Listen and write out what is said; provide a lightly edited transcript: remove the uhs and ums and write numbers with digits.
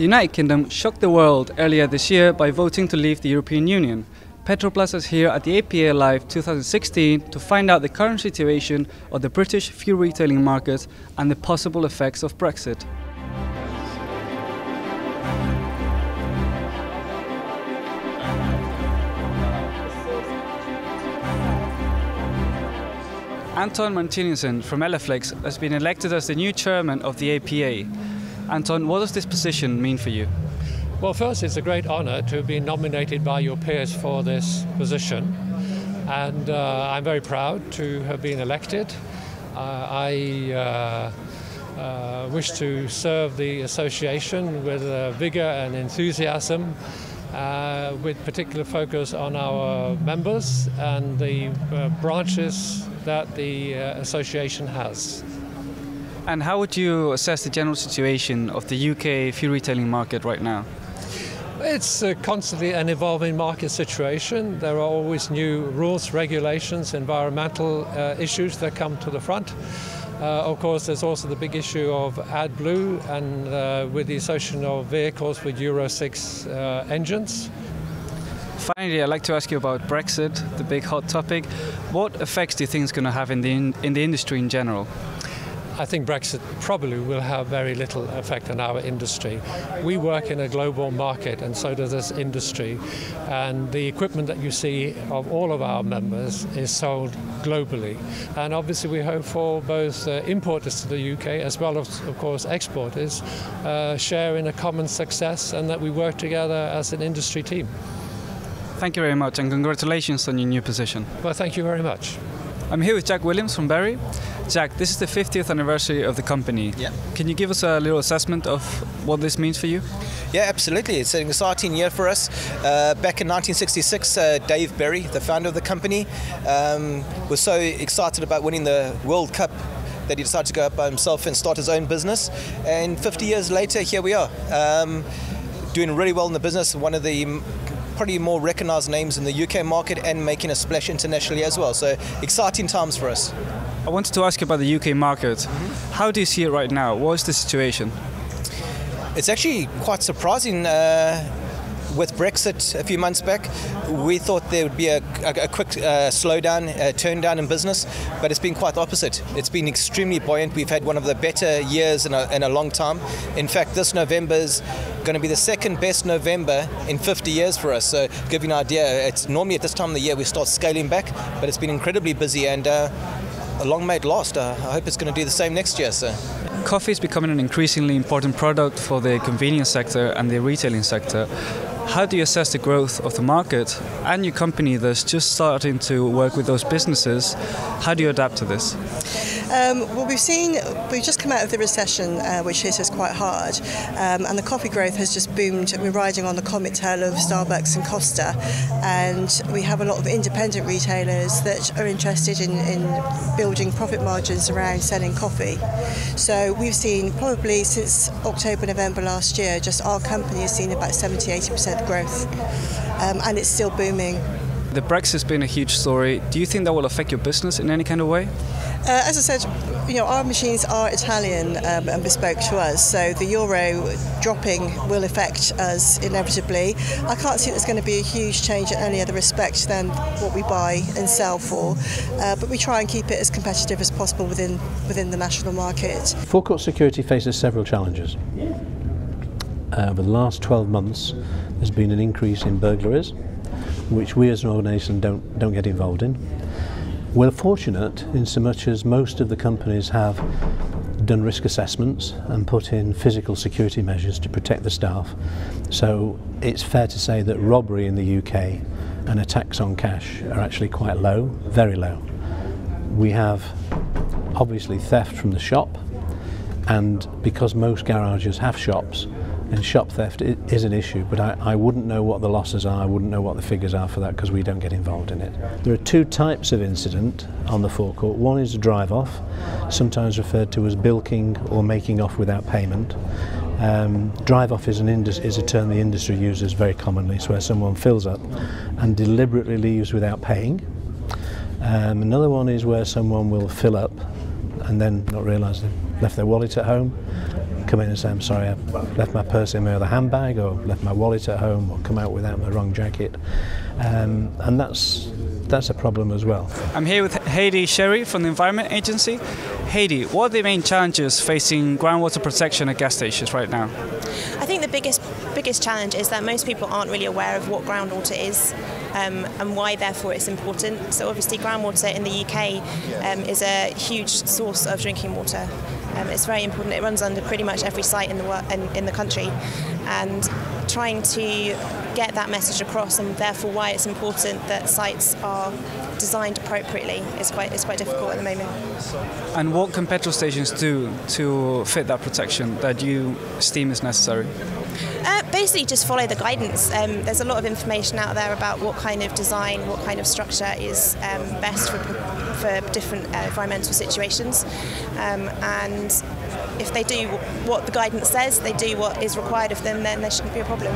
The United Kingdom shocked the world earlier this year by voting to leave the European Union. PetrolPlaza is here at the APEA Live 2016 to find out the current situation of the British fuel retailing market and the possible effects of Brexit. Anton Martinsen from Eleflex has been elected as the new chairman of the APEA. Anton, what does this position mean for you? Well, first, it's a great honour to have been nominated by your peers for this position, and I'm very proud to have been elected. I wish to serve the association with vigour and enthusiasm, with particular focus on our members and the branches that the association has. And how would you assess the general situation of the UK fuel retailing market right now? It's constantly an evolving market situation. There are always new rules, regulations, environmental issues that come to the front. Of course, there's also the big issue of AdBlue and with the association of vehicles with Euro 6 engines. Finally, I'd like to ask you about Brexit, the big hot topic. What effects do you think it's going to have in the industry in general? I think Brexit probably will have very little effect on our industry. We work in a global market, and so does this industry. And the equipment that you see of all of our members is sold globally. And obviously we hope for both importers to the UK as well as, of course, exporters share in a common success, and that we work together as an industry team. Thank you very much, and congratulations on your new position. Well, thank you very much. I'm here with Jack Williams from Barry. Jack, this is the 50th anniversary of the company. Yeah. Can you give us a little assessment of what this means for you? Yeah, absolutely. It's an exciting year for us. Back in 1966, Dave Berry, the founder of the company, was so excited about winning the World Cup that he decided to go out by himself and start his own business. And 50 years later, here we are, doing really well in the business. One of the probably more recognised names in the UK market and making a splash internationally as well. So exciting times for us. I wanted to ask you about the UK market. How do you see it right now? What is the situation? It's actually quite surprising. With Brexit a few months back, we thought there would be a quick slowdown, turn down in business, but it's been quite the opposite. It's been extremely buoyant. We've had one of the better years in a long time. In fact, this November is going to be the second best November in 50 years for us. So, to give you an idea, it's normally at this time of the year we start scaling back, but it's been incredibly busy, and long may it last. I hope it's going to do the same next year. So. Coffee is becoming an increasingly important product for the convenience sector and the retailing sector. How do you assess the growth of the market and your company that's just starting to work with those businesses? How do you adapt to this? Well, we've just come out of the recession, which hit us quite hard, and the coffee growth has just boomed. We're riding on the comet tail of Starbucks and Costa, and we have a lot of independent retailers that are interested in building profit margins around selling coffee. So we've seen probably since October, November last year, just our company has seen about 70–80% growth, and it's still booming. The Brexit has been a huge story. Do you think that will affect your business in any kind of way? As I said, our machines are Italian and bespoke to us, so the euro dropping will affect us inevitably. I can't see there's going to be a huge change in any other respect than what we buy and sell for, but we try and keep it as competitive as possible within the national market. Forecourt security faces several challenges. Over the last 12 months, there's been an increase in burglaries, which we as an organisation don't get involved in. We're fortunate in so much as most of the companies have done risk assessments and put in physical security measures to protect the staff. So it's fair to say that robbery in the UK and attacks on cash are actually quite low, very low. We have obviously theft from the shop, and because most garages have shops, and shop theft is an issue, but I wouldn't know what the losses are, I wouldn't know what the figures are for that because we don't get involved in it. There are two types of incident on the forecourt. One is a drive-off, sometimes referred to as bilking or making off without payment. Drive-off is a term the industry uses very commonly. It's where someone fills up and deliberately leaves without paying. Another one is where someone will fill up and then not realise they've left their wallet at home, come in and say, I'm sorry, I've left my purse in my other handbag, or left my wallet at home, or come out without my wrong jacket, and that's a problem as well. I'm here with Heidi Sherry from the Environment Agency. Heidi, what are the main challenges facing groundwater protection at gas stations right now? I think the biggest challenge is that most people aren't really aware of what groundwater is and why therefore it's important. So obviously groundwater in the UK is a huge source of drinking water. It's very important. It runs under pretty much every site in the country, and trying to get that message across, and therefore why it's important that sites are designed appropriately, is quite difficult at the moment. And what can petrol stations do to fit that protection that you esteem is necessary? Basically just follow the guidance. There's a lot of information out there about what kind of design, what kind of structure is best for different environmental situations, and if they do what the guidance says, they do what is required of them, then there shouldn't be a problem.